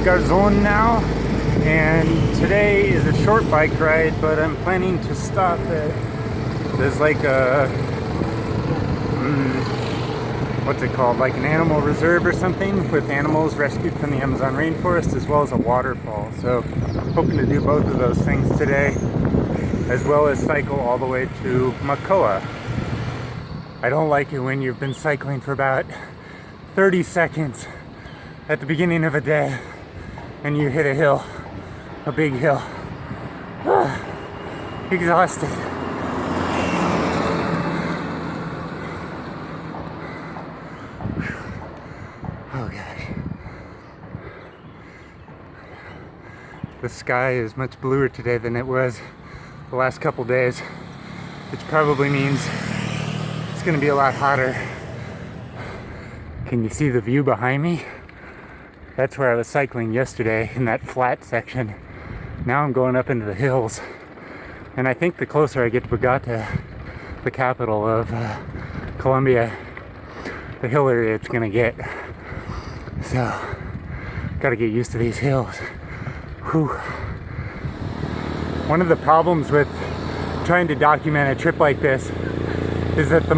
Villagarzon now, and today is a short bike ride, but I'm planning to stop at, there's like a, what's it called, like an animal reserve or something with animals rescued from the Amazon rainforest, as well as a waterfall. So hoping to do both of those things today, as well as cycle all the way to Makoa. I don't like it when you've been cycling for about 30 seconds at the beginning of a day and you hit a hill, a big hill. Exhausted. Oh gosh. The sky is much bluer today than it was the last couple days, which probably means it's going to be a lot hotter. Can you see the view behind me? That's where I was cycling yesterday, in that flat section. Now I'm going up into the hills, and I think the closer I get to Bogota, the capital of Colombia, the hillier it's gonna get. So, gotta get used to these hills. Whew. One of the problems with trying to document a trip like this is that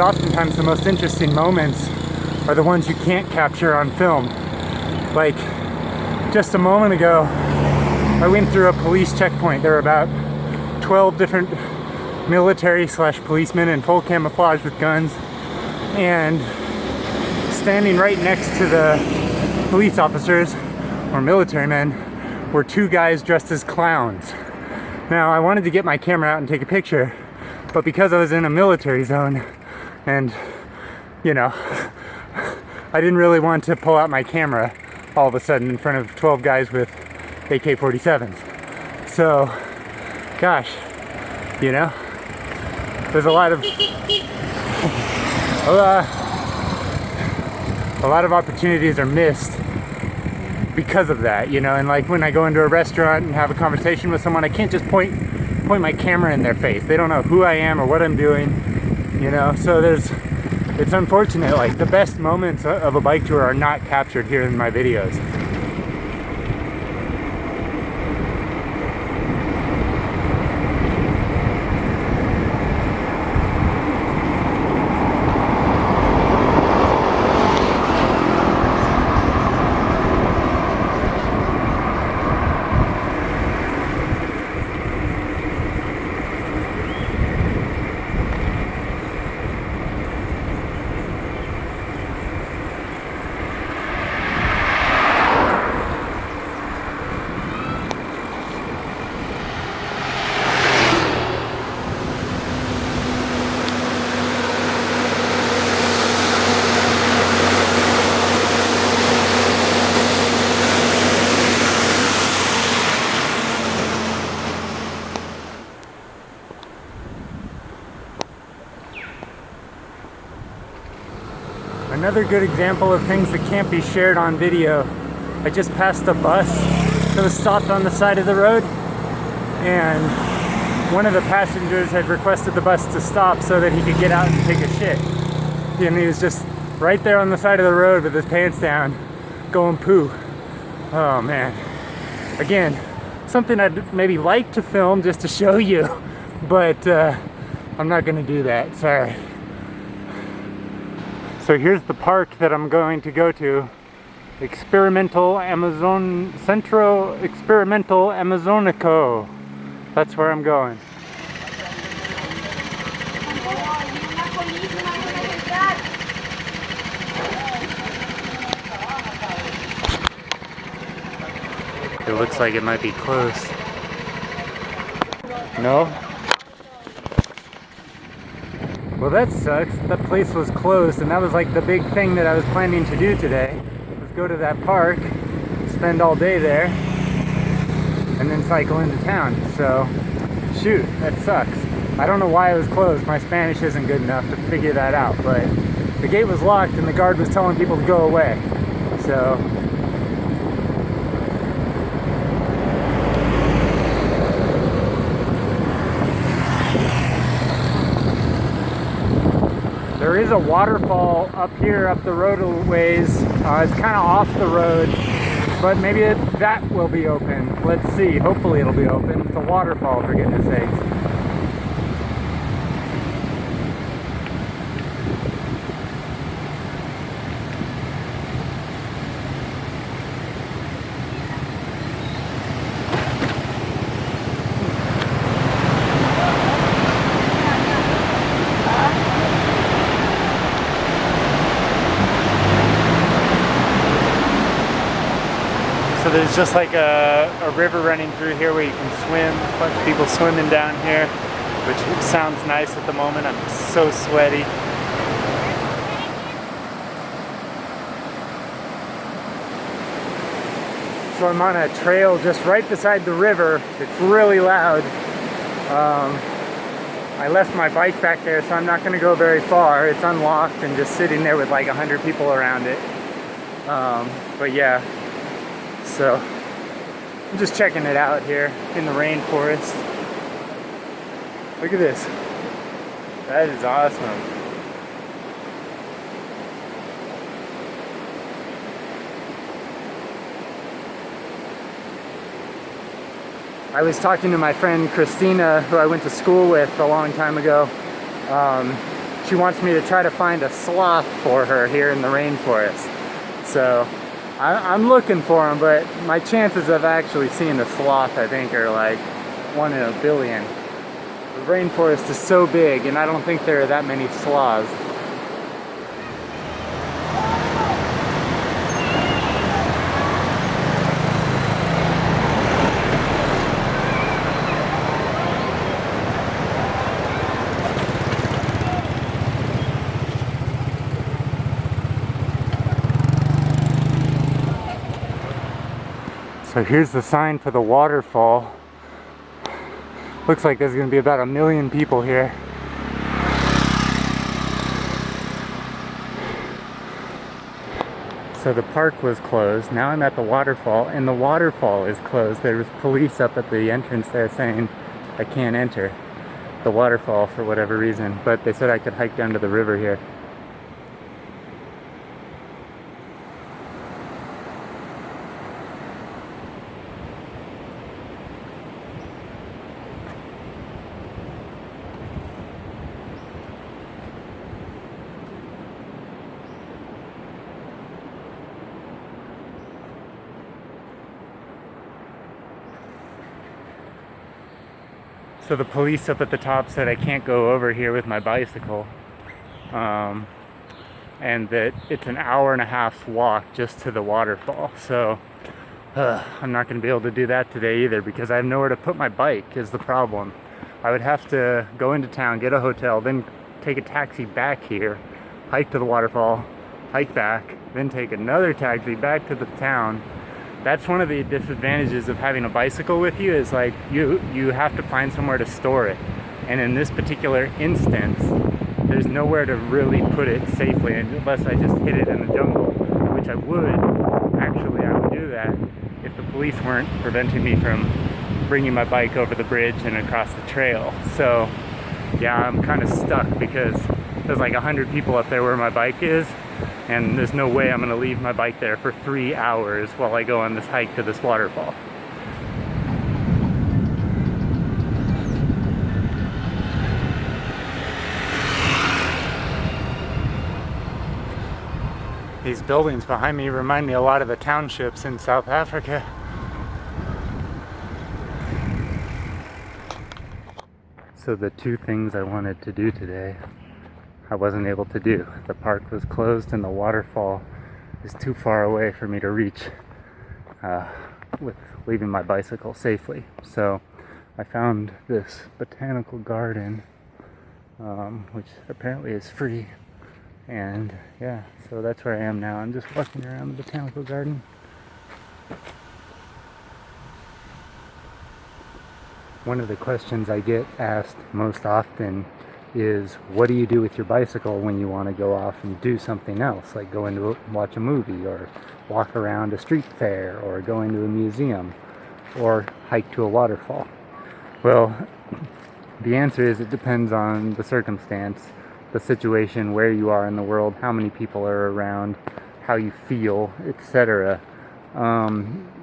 oftentimes the most interesting moments are the ones you can't capture on film. Like, just a moment ago, I went through a police checkpoint. There were about 12 different military/policemen in full camouflage with guns, and standing right next to the police officers, or military men, were two guys dressed as clowns. Now, I wanted to get my camera out and take a picture, but because I was in a military zone, and, you know, I didn't really want to pull out my camera all of a sudden in front of 12 guys with AK-47s. So, gosh, you know, there's a lot of opportunities are missed because of that, you know. And like when I go into a restaurant and have a conversation with someone, I can't just point my camera in their face. They don't know who I am or what I'm doing, you know. So it's unfortunate, like the best moments of a bike tour are not captured here in my videos. Another good example of things that can't be shared on video. I just passed a bus that was stopped on the side of the road, and one of the passengers had requested the bus to stop so that he could get out and take a shit. And he was just right there on the side of the road with his pants down, going poo. Oh man. Again, something I'd maybe like to film just to show you, but I'm not gonna do that, sorry. So here's the park that I'm going to go to. Centro Experimental Amazonico. That's where I'm going. It looks like it might be closed. No? Well, that sucks. That place was closed, and that was like the big thing that I was planning to do today, was go to that park, spend all day there, and then cycle into town. So, shoot, that sucks. I don't know why it was closed. My Spanish isn't good enough to figure that out, but the gate was locked and the guard was telling people to go away. So, there is a waterfall up here, up the road a ways, It's kind of off the road, but maybe that will be open. Let's see. Hopefully it'll be open. It's a waterfall, for goodness sakes. So there's just like a river running through here where you can swim. A bunch of people swimming down here, which sounds nice at the moment. I'm so sweaty. So I'm on a trail just right beside the river. It's really loud. I left my bike back there, so I'm not going to go very far. It's unlocked and just sitting there with like 100 people around it. But yeah. So I'm just checking it out here in the rainforest. Look at this. That is awesome. I was talking to my friend Christina, who I went to school with a long time ago. She wants me to try to find a sloth for her here in the rainforest. So I'm looking for them, but my chances of actually seeing a sloth, I think, are like 1 in a billion. The rainforest is so big, and I don't think there are that many sloths. So here's the sign for the waterfall. Looks like there's going to be about 1 million people here. So the park was closed. Now I'm at the waterfall, and the waterfall is closed. There was police up at the entrance there saying I can't enter the waterfall for whatever reason, but they said I could hike down to the river here. So the police up at the top said I can't go over here with my bicycle, and that it's an 1.5 hour walk just to the waterfall. So I'm not going to be able to do that today either, because I have nowhere to put my bike is the problem. I would have to go into town, get a hotel, then take a taxi back here, hike to the waterfall, hike back, then take another taxi back to the town. That's one of the disadvantages of having a bicycle with you, is like you have to find somewhere to store it. And in this particular instance, there's nowhere to really put it safely unless I just hid it in the jungle, which I would. Actually, I would do that if the police weren't preventing me from bringing my bike over the bridge and across the trail. So yeah, I'm kind of stuck because there's like 100 people up there where my bike is, and there's no way I'm going to leave my bike there for 3 hours while I go on this hike to this waterfall. These buildings behind me remind me a lot of the townships in South Africa. So the 2 things I wanted to do today, I wasn't able to do. The park was closed and the waterfall is too far away for me to reach with leaving my bicycle safely. So I found this botanical garden, which apparently is free. And yeah, so that's where I am now. I'm just walking around the botanical garden. One of the questions I get asked most often is, what do you do with your bicycle when you want to go off and do something else, like go into watch a movie, or walk around a street fair, or go into a museum, or hike to a waterfall? Well, the answer is it depends on the circumstance, the situation, where you are in the world, how many people are around, how you feel, etc.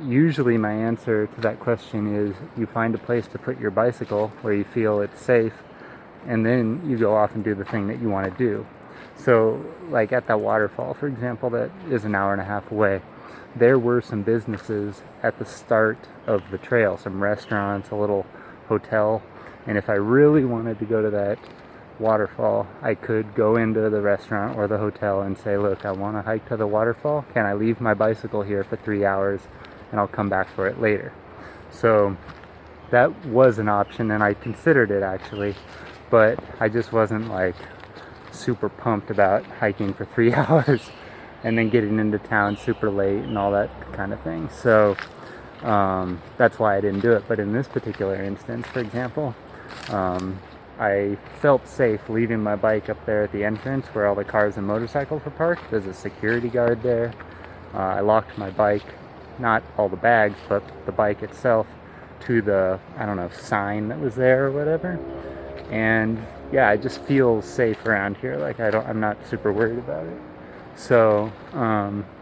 Usually my answer to that question is you find a place to put your bicycle where you feel it's safe, and then you go off and do the thing that you want to do. So like at that waterfall, for example, that is an hour and a half away, there were some businesses at the start of the trail, some restaurants, a little hotel, and if I really wanted to go to that waterfall, I could go into the restaurant or the hotel and say, look, I want to hike to the waterfall. Can I leave my bicycle here for 3 hours and I'll come back for it later? So that was an option, and I considered it actually, but I just wasn't like super pumped about hiking for 3 hours and then getting into town super late and all that kind of thing. So that's why I didn't do it. But in this particular instance, for example, I felt safe leaving my bike up there at the entrance where all the cars and motorcycles were parked. There's a security guard there. I locked my bike, not all the bags, but the bike itself, to the, I don't know, sign that was there or whatever. And yeah, I just feel safe around here. Like I'm not super worried about it. So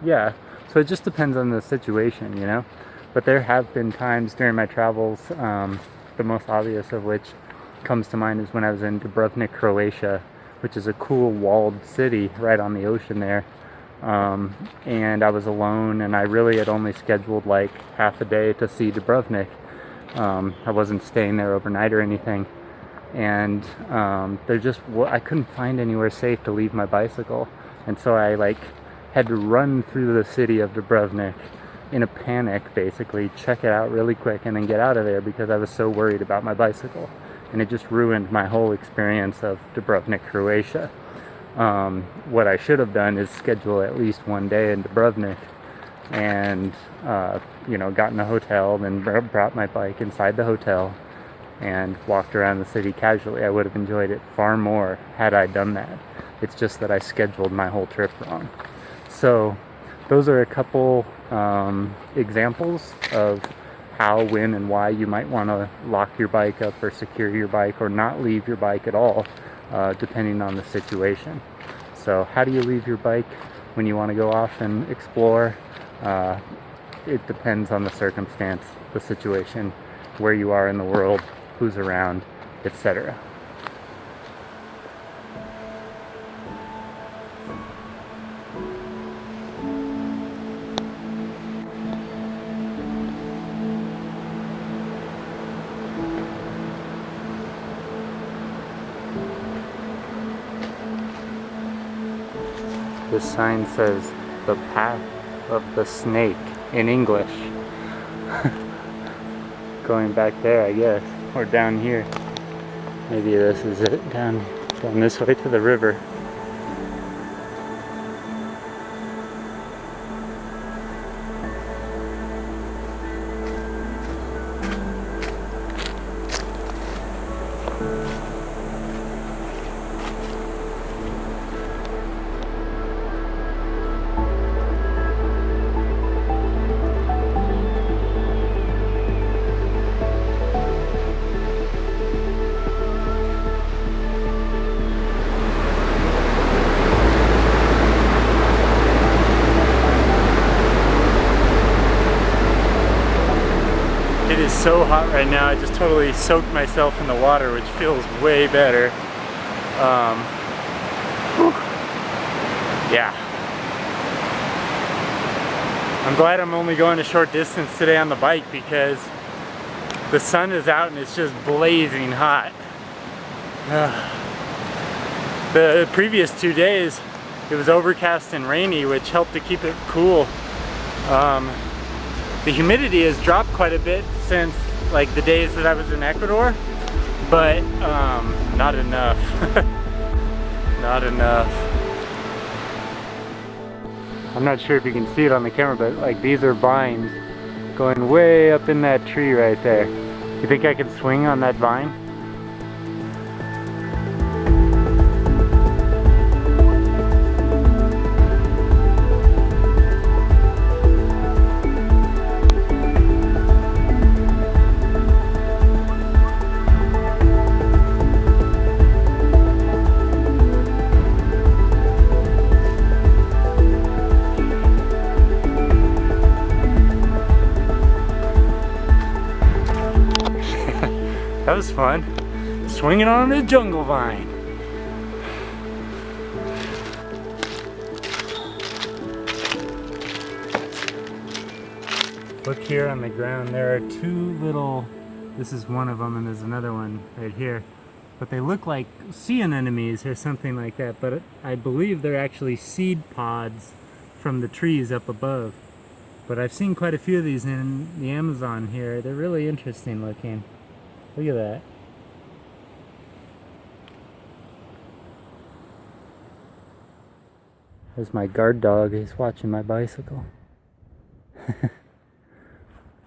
yeah, so it just depends on the situation, you know. But there have been times during my travels, the most obvious of which comes to mind is when I was in Dubrovnik, Croatia, which is a cool walled city right on the ocean there. And I was alone, and I really had only scheduled like half a day to see Dubrovnik. I wasn't staying there overnight or anything. And I couldn't find anywhere safe to leave my bicycle. And so I like had to run through the city of Dubrovnik in a panic, basically, check it out really quick and then get out of there because I was so worried about my bicycle. And it just ruined my whole experience of Dubrovnik, Croatia. What I should have done is schedule at least one day in Dubrovnik and, got in a hotel, then brought my bike inside the hotel and walked around the city casually. I would have enjoyed it far more had I done that. It's just that I scheduled my whole trip wrong. So those are a couple examples of how, when, and why you might want to lock your bike up or secure your bike or not leave your bike at all, depending on the situation. So how do you leave your bike when you want to go off and explore? It depends on the circumstance, the situation, where you are in the world, who's around, etc. This sign says the path of the snake in English. Going back there, I guess, or down here. Maybe this is it, down this way to the river. It is so hot right now. I just totally soaked myself in the water, which feels way better. Yeah. I'm glad I'm only going a short distance today on the bike because the sun is out and it's just blazing hot. The previous 2 days it was overcast and rainy, which helped to keep it cool. The humidity has dropped quite a bit since like the days that I was in Ecuador, but not enough. Not enough. I'm not sure if you can see it on the camera, but like these are vines going way up in that tree right there. You think I could swing on that vine? That was fun. Swinging on a jungle vine. Look here on the ground, there are two little, this is one of them and there's another one right here. But they look like sea anemones or something like that, but I believe they're actually seed pods from the trees up above. But I've seen quite a few of these in the Amazon here. They're really interesting looking. Look at that. There's my guard dog, he's watching my bicycle.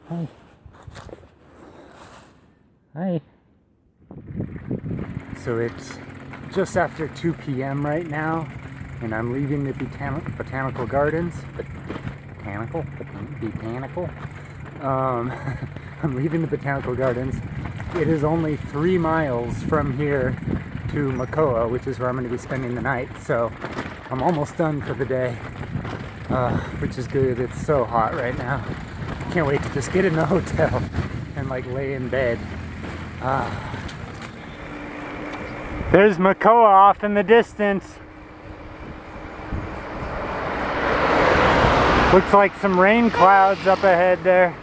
Hi. Hi. So it's just after 2 p.m. right now, and I'm leaving the botanical gardens. Botanical? I'm leaving the botanical gardens. It is only 3 miles from here to Makoa, which is where I'm going to be spending the night. So I'm almost done for the day, which is good. It's so hot right now. Can't wait to just get in the hotel and like lay in bed. There's Makoa off in the distance. Looks like some rain clouds up ahead there.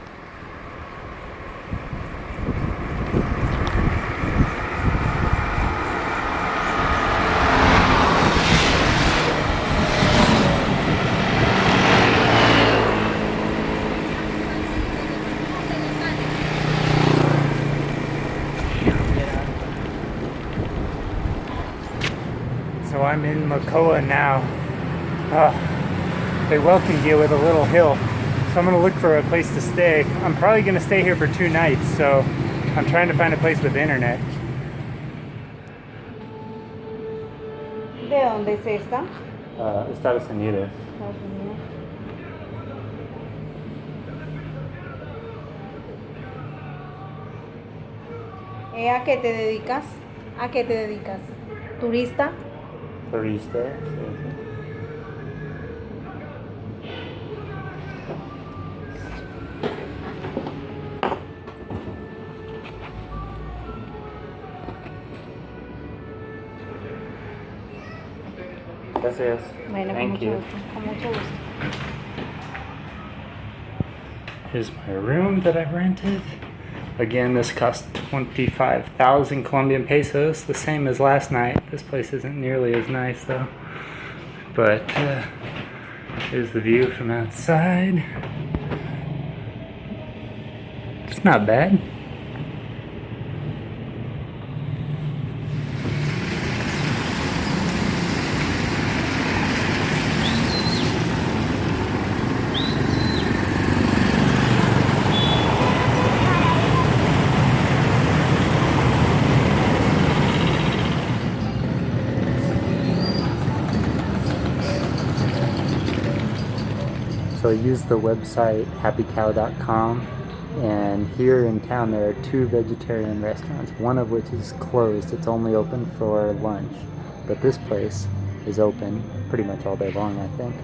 So I'm in Makoa now. They welcomed you with a little hill. So I'm gonna look for a place to stay. I'm probably gonna stay here for 2 nights, so I'm trying to find a place with internet. ¿De dónde es esta? Estados Unidos. Estados Unidos. ¿A qué te dedicas? ¿A qué te dedicas? ¿Turista? Turista. Gracias. Bueno, Thank you. Con mucho gusto. Here's my room that I've rented. Again, this cost 25,000 Colombian pesos, the same as last night. This place isn't nearly as nice though. But here's the view from outside. It's not bad. So I used the website happycow.com, and here in town there are 2 vegetarian restaurants, one of which is closed. It's only open for lunch, but this place is open pretty much all day long, I think.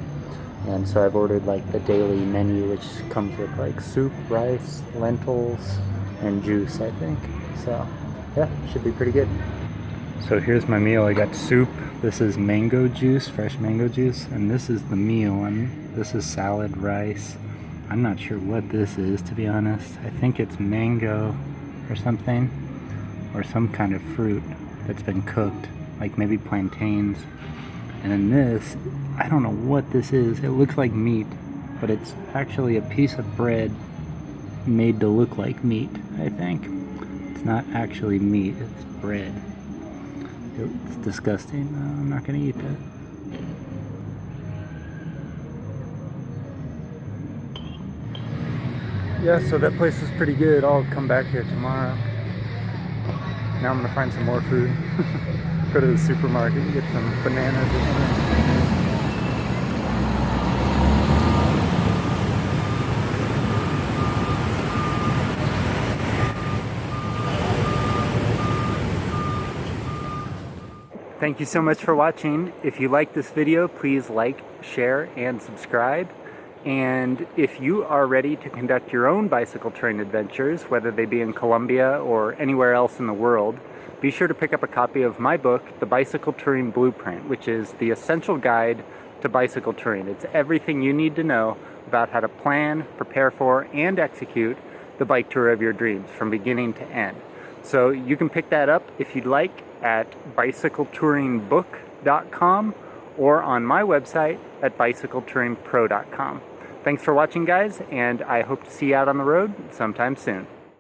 And so I've ordered like the daily menu, which comes with like soup, rice, lentils, and juice, I think. So yeah, should be pretty good. So here's my meal. I got soup. This is mango juice, fresh mango juice, and this is the meal. And this is salad, rice. I'm not sure what this is, to be honest. I think it's mango or something, or some kind of fruit that's been cooked, like maybe plantains. And then this, I don't know what this is. It looks like meat, but it's actually a piece of bread made to look like meat, I think. It's not actually meat, it's bread. It's disgusting. I'm not gonna eat that. Yeah, so that place is pretty good. I'll come back here tomorrow. Now I'm gonna find some more food. Go to the supermarket and get some bananas or something. Thank you so much for watching. If you like this video, please like, share, and subscribe. And if you are ready to conduct your own bicycle touring adventures, whether they be in Colombia or anywhere else in the world, be sure to pick up a copy of my book, The Bicycle Touring Blueprint, which is the essential guide to bicycle touring. It's everything you need to know about how to plan, prepare for, and execute the bike tour of your dreams from beginning to end. So you can pick that up if you'd like at bicycletouringbook.com or on my website at bicycletouringpro.com. Thanks for watching, guys, and I hope to see you out on the road sometime soon.